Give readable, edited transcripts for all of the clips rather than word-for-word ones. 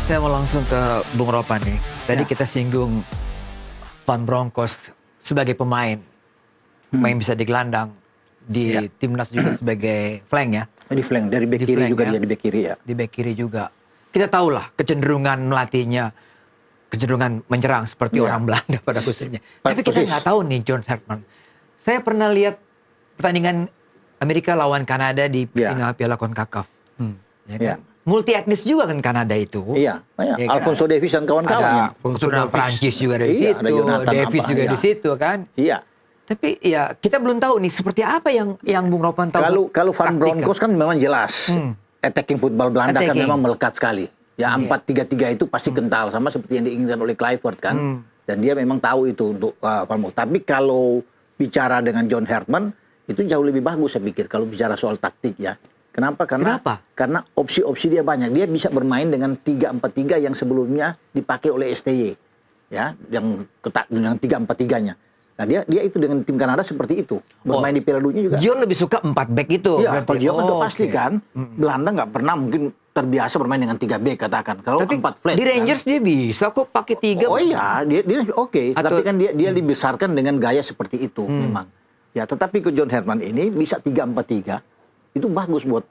Saya mau langsung ke Bung Ropan nih. Tadi kita singgung Van Bronckhorst sebagai pemain, pemain bisa di gelandang, di timnas juga sebagai flank ya. Di flank, dari back kiri juga, dia di back kiri ya. Di back kiri juga. Kita tahu lah kecenderungan melatihnya, kecenderungan menyerang seperti orang Belanda pada khususnya. Tapi kita nggak tahu nih John Hartman. Saya pernah lihat pertandingan Amerika lawan Kanada di final Piala CONCACAF. Ya kan? Multi etnis juga kan Kanada itu. Iya, Alphonso Davies dan kawan-kawannya. Keturunan Prancis juga dari situ, Davies juga di situ kan. Iya. Tapi ya kita belum tahu nih seperti apa yang Bung Ropan tahu. Kalau Van Bronckhorst kan memang jelas. Attacking football Belanda kan memang melekat sekali. Ya 4-3-3 itu pasti kental sama seperti yang diinginkan oleh Kluivert kan. Dan dia memang tahu itu untuk Van Bronckhorst. Tapi kalau bicara dengan John Hartman itu jauh lebih bagus saya pikir kalau bicara soal taktik ya. Kenapa? Karena opsi-opsi dia banyak. Dia bisa bermain dengan 3-4-3 yang sebelumnya dipakai oleh STY. Ya, yang 3-4-3-nya. Nah, dia itu dengan tim Kanada seperti itu. Bermain di Piala Dunia juga. John lebih suka 4 back itu. Iya, kalau John udah pasti kan. Belanda nggak pernah mungkin terbiasa bermain dengan 3 back katakan. Kalau 4 flat. Di Rangers kan dia bisa kok pakai 3. Oh iya, dia oke. Tapi kan dia dibesarkan dengan gaya seperti itu memang. Ya, tetapi ke John Hartman ini bisa 3-4-3. Itu bagus buat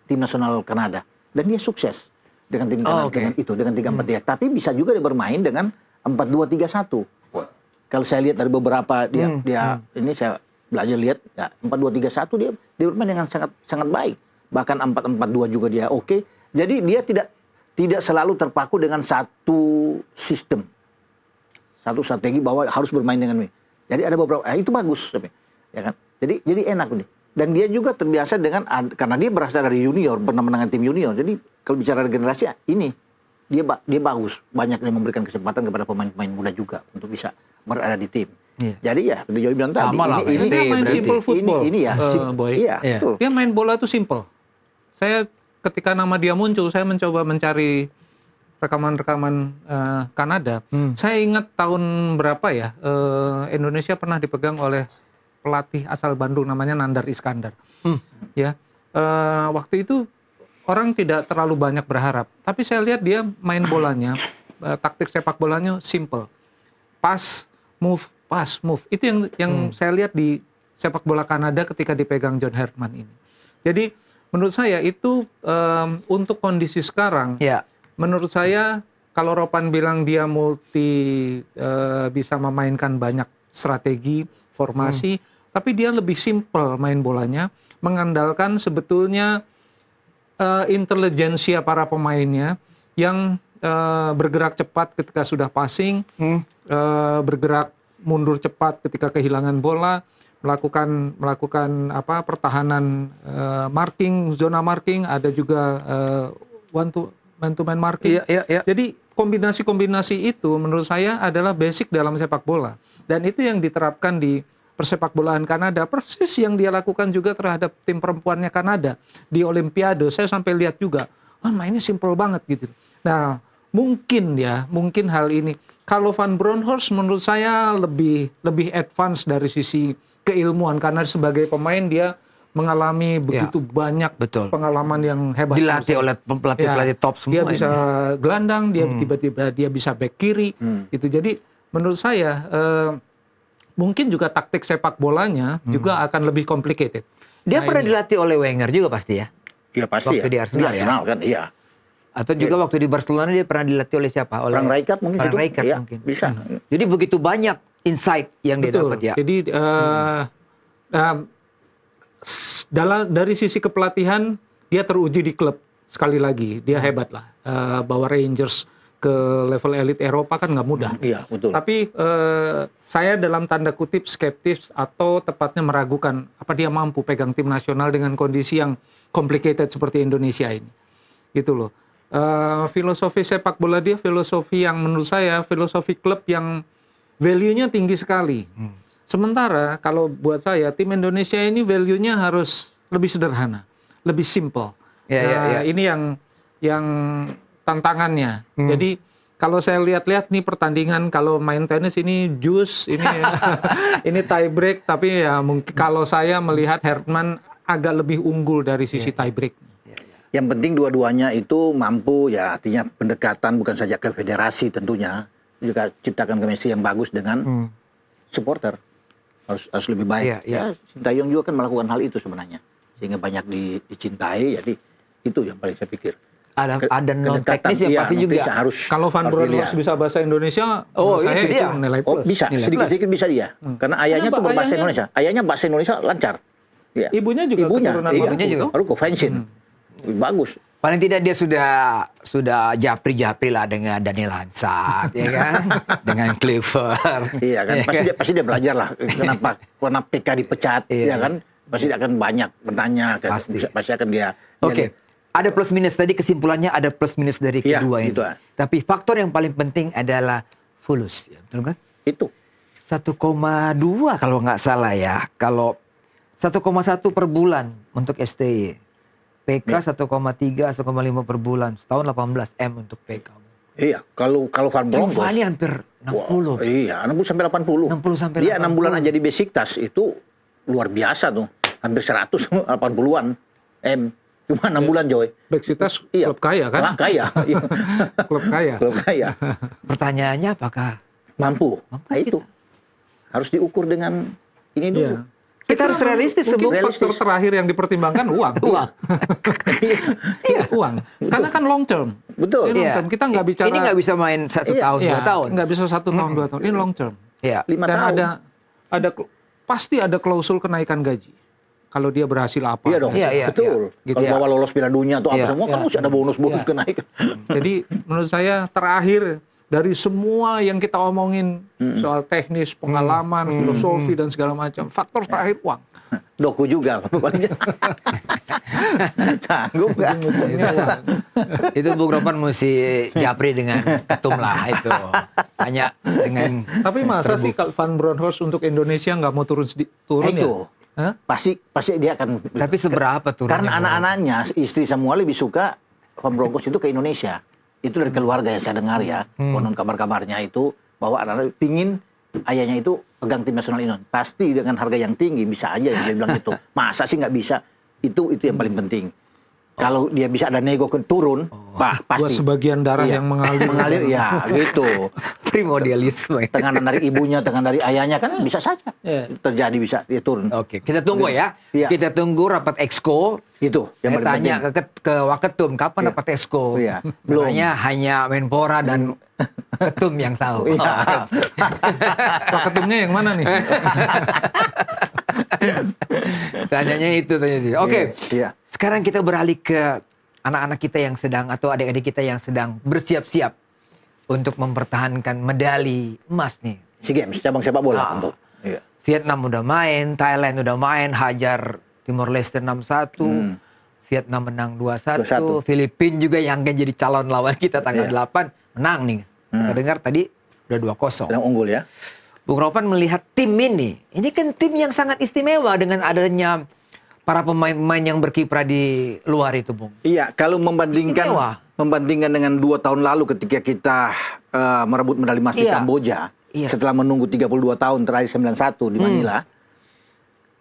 tim nasional Kanada dan dia sukses dengan tim Kanada dengan 3-4-3. Tapi bisa juga dia bermain dengan 4-2-3-1. Kalau saya lihat dari beberapa dia ini saya belajar lihat ya 4-2-3-1 dia bermain dengan sangat baik. Bahkan 4-4-2 juga dia oke. Jadi dia tidak selalu terpaku dengan satu sistem. Satu strategi bahwa harus bermain dengan ini. Jadi ada beberapa itu bagus ya kan. Jadi enak nih. Dan dia juga terbiasa karena dia berasal dari junior, pernah menangani tim junior. Jadi kalau bicara generasi ini dia bagus, banyak yang memberikan kesempatan kepada pemain-pemain muda juga untuk bisa berada di tim. Jadi ya, seperti Joy bilang tadi, ini dia main simple football. Ini ya, Boy. Dia main bola itu simple. Saya ketika nama dia muncul, saya mencoba mencari rekaman-rekaman Kanada. Saya ingat tahun berapa ya, Indonesia pernah dipegang oleh pelatih asal Bandung namanya Nandar Iskandar. Ya, waktu itu orang tidak terlalu banyak berharap, tapi saya lihat dia main bolanya, taktik sepak bolanya simple, pass move. Itu yang saya lihat di sepak bola Kanada ketika dipegang John Hartman ini. Jadi menurut saya itu untuk kondisi sekarang, menurut saya kalau Ropan bilang dia bisa memainkan banyak strategi, formasi. Tapi dia lebih simpel main bolanya, mengandalkan sebetulnya intelijensia para pemainnya yang bergerak cepat ketika sudah passing, bergerak mundur cepat ketika kehilangan bola, melakukan pertahanan marking, zona marking, ada juga man-to-man marking. Jadi kombinasi-kombinasi itu menurut saya adalah basic dalam sepak bola, dan itu yang diterapkan di persepak bolaan Kanada, persis yang dia lakukan juga terhadap tim perempuannya Kanada di Olimpiade. Saya sampai lihat juga, mainnya simple banget gitu. Nah, mungkin hal ini. Kalau Van Bronckhorst menurut saya lebih advance dari sisi keilmuan, karena sebagai pemain dia mengalami begitu banyak pengalaman yang hebat. Dilatih oleh pelatih-pelatih top semua. Dia bisa gelandang, dia tiba-tiba dia bisa back kiri. Gitu. Jadi menurut saya mungkin juga taktik sepak bolanya juga akan lebih complicated. Dia pernah dilatih oleh Wenger juga pasti ya? Iya pasti waktu di Arsenal kan, iya. Atau juga waktu di Barcelona dia pernah dilatih oleh siapa? Oleh Frank Rijkaard mungkin. Frank Rijkaard mungkin. Bisa. Jadi begitu banyak insight yang dia dapat ya. Jadi dari sisi kepelatihan dia teruji di klub sekali lagi. Dia hebat lah. Bawa Rangers ke level elit Eropa kan nggak mudah. Iya, betul. Tapi saya dalam tanda kutip skeptis atau tepatnya meragukan apa dia mampu pegang tim nasional dengan kondisi yang complicated seperti Indonesia ini. Gitu loh. Filosofi sepak bola dia filosofi yang menurut saya filosofi klub yang value-nya tinggi sekali. Sementara kalau buat saya tim Indonesia ini value-nya harus lebih sederhana, lebih simple. Ini yang tantangannya. Jadi kalau saya lihat-lihat nih pertandingan, kalau main tenis ini jus, ini tie break, tapi ya mungkin kalau saya melihat Hartman agak lebih unggul dari sisi tie break. Yang penting dua-duanya itu mampu, ya artinya pendekatan bukan saja ke federasi tentunya, juga ciptakan chemistry yang bagus dengan supporter. Harus lebih baik. Ya, Sintayong juga kan melakukan hal itu sebenarnya, sehingga banyak dicintai. Jadi itu yang paling saya pikir. Ada non teknis ya pasti juga. Kalau Van Bronckhorst bisa bahasa Indonesia, saya itu nilai plus. Bisa, sedikit-sedikit bisa dia. Karena ayahnya tuh berbahasa Indonesia. Ayahnya bahasa Indonesia lancar. Ya. Ibunya juga keturunan juga. Maroko Frensin. Bagus. Paling tidak dia sudah japri lah dengan Daniel Hansard, ya kan? Dengan Clifford. Iya kan, pasti dia belajar lah kenapa PK dipecat, ya kan? Pasti dia akan banyak bertanya, pasti akan dia. Oke. Ada plus minus tadi, kesimpulannya ada plus minus dari kedua ini. Tapi faktor yang paling penting adalah fulus, ya, betul kan? Itu 1,2 kalau nggak salah ya. Kalau 1,1 per bulan untuk STY. PK 1,3, 1,5 per bulan. Setahun 18 M untuk PK. Iya, kalau Van Bronckhorst ini hampir 60. Iya, 60 sampai 80. 60 sampai 80. Dia 6 bulan aja di Besiktas itu luar biasa tuh. Hampir 180-an M. Cuma 6 bulan, Joy. Besiktas klub kaya kan? Kaya. Klub kaya. Klub kaya. Pertanyaannya apakah mampu? Nah, itu harus diukur dengan ini dulu. Kita harus realistis. Faktor terakhir yang dipertimbangkan uang. Uang. Karena kan long term. Betul. Long term. Kita nggak bicara. Ini nggak bisa main 1 tahun, 2 tahun. Nggak bisa 1 tahun, 2 tahun. Ini long term. 5 Dan tahun. pasti ada klausul kenaikan gaji. Kalau dia berhasil apa? Iya dong. Betul. Gitu kalau bawa lolos Piala Dunia atau apa semua kan mesti ada bonus-bonus kenaikan. Jadi menurut saya terakhir dari semua yang kita omongin soal teknis, pengalaman, filosofi dan segala macam, faktor terakhir uang. Doku juga. Sanggup nggak? Itu Bung Ropan mesti japri dengan ketum lah itu. Hanya dengan. Tapi masa sih kalau Van Bronckhorst untuk Indonesia nggak mau turun itu. Ya? Pasti dia akan. Tapi seberapa turunnya? Karena anak-anaknya, istri semua lebih suka Van Bronckhorst itu ke Indonesia. Itu dari keluarga yang saya dengar ya, konon kabar-kabarnya itu bahwa anak-anak pingin ayahnya itu pegang tim nasional Indonesia. Pasti dengan harga yang tinggi bisa aja yang dia bilang itu. Masa sih nggak bisa? Itu yang paling penting. Kalau dia bisa ada nego turun, pasti. Buat sebagian darah yang mengalir. Ya gitu. Primordialisme. Tekanan dari ibunya, tekanan dari ayahnya kan bisa saja terjadi, bisa dia turun. Oke, kita tunggu ya. Kita tunggu rapat Exco. Itu yang paling tanya penting. ke Waketum kapan rapat Exco. Belum. Hanya Menpora dan Ketum yang tahu. Waketumnya yang mana nih? Tanyanya itu. Oke. Sekarang kita beralih ke anak-anak kita yang sedang atau adik-adik kita yang sedang bersiap-siap untuk mempertahankan medali emas nih. SEA Games, cabang sepak bola tentu. Vietnam udah main, Thailand udah main, hajar Timor Leste 6-1, Vietnam menang 2-1, Filipina juga yang akan jadi calon lawan kita tanggal 8 menang nih. Kita dengar tadi udah 2-0. Yang unggul ya. Bung Ropan melihat tim ini kan tim yang sangat istimewa dengan adanya para pemain-pemain yang berkiprah di luar itu, Bung. Iya, kalau membandingkan dengan 2 tahun lalu ketika kita merebut medali emas di Kamboja, setelah menunggu 32 tahun terakhir 91 di Manila,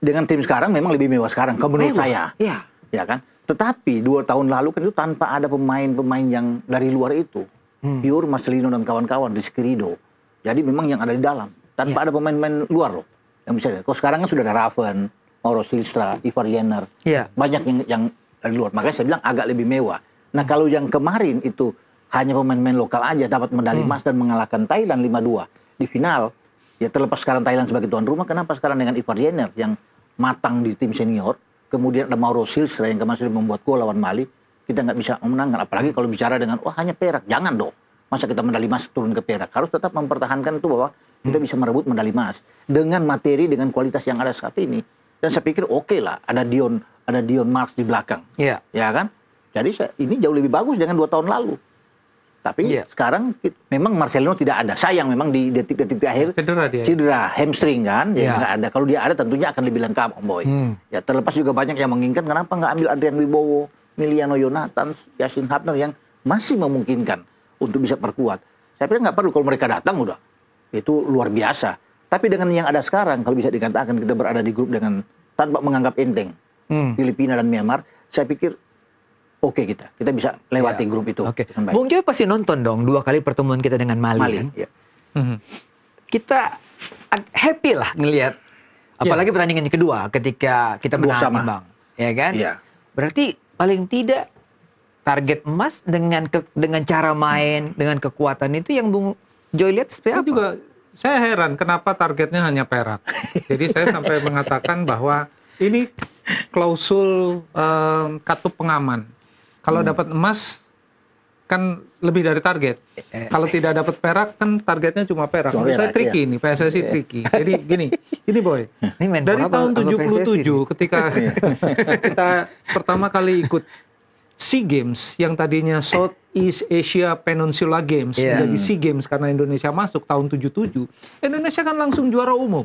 dengan tim sekarang memang lebih mewah sekarang, kalau menurut saya. Iya. Ya kan? Tetapi 2 tahun lalu kan itu tanpa ada pemain-pemain yang dari luar itu. Pure Marcelino dan kawan-kawan, Rizky Ridho. Jadi memang yang ada di dalam. Tanpa ada pemain-pemain luar loh. Yang bisa. Kalau sekarang kan sudah ada Raven, Mauro Silstra, Ivar Jenner, banyak yang dari luar. Makanya saya bilang agak lebih mewah. Nah kalau yang kemarin itu hanya pemain-pemain lokal aja dapat medali emas dan mengalahkan Thailand 5-2 di final. Ya terlepas sekarang Thailand sebagai tuan rumah, kenapa sekarang dengan Ivar Jenner yang matang di tim senior, kemudian ada Mauro Silstra yang kemarin sudah membuat gol lawan Mali, kita nggak bisa memenangkan. Apalagi kalau bicara dengan hanya perak, jangan dong. Masa kita medali emas turun ke perak, harus tetap mempertahankan itu bahwa kita bisa merebut medali emas dengan materi, dengan kualitas yang ada saat ini. Dan saya pikir oke lah, ada Dion Marks di belakang, ya kan? Jadi ini jauh lebih bagus dengan 2 tahun lalu. Tapi sekarang memang Marcelino tidak ada. Sayang memang di detik-detik akhir cedera hamstring kan, nggak ada. Kalau dia ada tentunya akan lebih lengkap, Om Boy. Ya terlepas juga banyak yang menginginkan kenapa nggak ambil Adrian Wibowo, Miliano Yonatan, Yasin Hapner yang masih memungkinkan untuk bisa perkuat. Saya pikir nggak perlu, kalau mereka datang udah itu luar biasa. Tapi dengan yang ada sekarang, kalau bisa dikatakan kita berada di grup dengan tanpa menganggap enteng Filipina dan Myanmar, saya pikir oke kita bisa lewati grup itu. Oke. dengan baik. Bung Joy pasti nonton dong 2 kali pertemuan kita dengan Mali. Mali, Kan? ya. Kita happy lah ngelihat, apalagi pertandingan yang kedua ketika kita menang imbang, ya kan? Iya. Berarti paling tidak target emas dengan cara main, dengan kekuatan itu yang Bung Joy lihat seperti apa? Saya heran kenapa targetnya hanya perak. Jadi saya sampai mengatakan bahwa ini klausul katup pengaman. Kalau dapat emas kan lebih dari target. Kalau tidak dapat perak kan targetnya cuma perak. Menurut saya tricky nih, PSSI tricky. Jadi gini Boy. Dari tahun 77 ketika kita pertama kali ikut SEA Games yang tadinya Southeast Asia Peninsula Games menjadi SEA Games karena Indonesia masuk tahun 77. Indonesia kan langsung juara umum.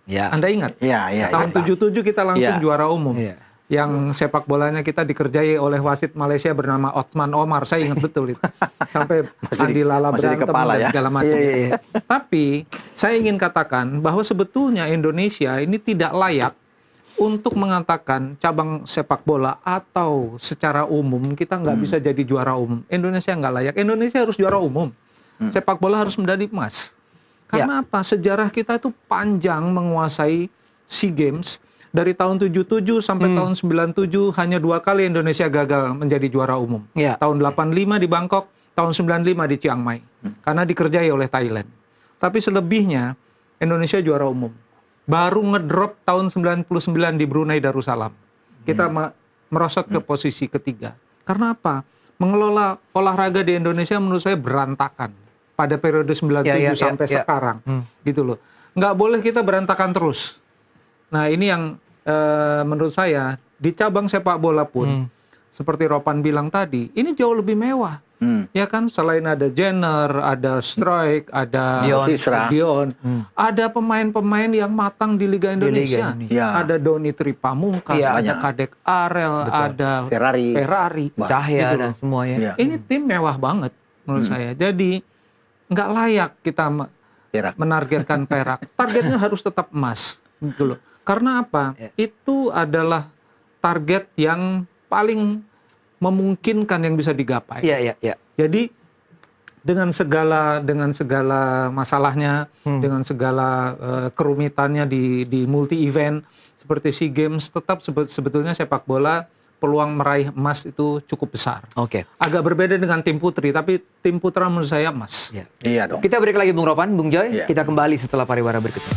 Ya. Anda ingat? Iya. Tahun 77 kita langsung juara umum. Iya. Yang sepak bolanya kita dikerjai oleh wasit Malaysia bernama Othman Omar. Saya ingat betul itu. Sampai Andi Lala berantem dan segala macam. Iya. Tapi saya ingin katakan bahwa sebetulnya Indonesia ini tidak layak untuk mengatakan cabang sepak bola atau secara umum kita nggak bisa jadi juara umum. Indonesia nggak layak. Indonesia harus juara umum. Sepak bola harus medali emas. Karena apa? Sejarah kita itu panjang menguasai SEA Games. Dari tahun 77 sampai tahun 97 hanya 2 kali Indonesia gagal menjadi juara umum. Tahun 85 di Bangkok, tahun 95 di Chiang Mai. Karena dikerjai oleh Thailand. Tapi selebihnya Indonesia juara umum. Baru ngedrop tahun 99 di Brunei Darussalam. Kita merosot ke posisi ketiga. Karena apa? Mengelola olahraga di Indonesia menurut saya berantakan. Pada periode 97 sampai sekarang. Gitu loh. Nggak boleh kita berantakan terus. Nah ini yang menurut saya di cabang sepak bola pun seperti Ropan bilang tadi, ini jauh lebih mewah. Ya kan, selain ada Jenner, ada Strike, ada Dion, ada pemain-pemain yang matang di Liga Indonesia. Ada Doni Tripamungkas, ada Kadek Arel, ada Ferrari, Cahya gitu dan semuanya. Ini tim mewah banget menurut saya. Jadi nggak layak kita menargetkan perak. Targetnya harus tetap emas. Gitu loh. Karena apa? Itu adalah target yang paling memungkinkan yang bisa digapai. Jadi dengan segala masalahnya, dengan segala kerumitannya di multi event seperti SEA Games, tetap sebetulnya sepak bola peluang meraih emas itu cukup besar. Agak berbeda dengan tim putri, tapi tim putra menurut saya emas. Iya dong. Kita break lagi Bung Ropan, Bung Joy. Kita kembali setelah pariwara berikutnya.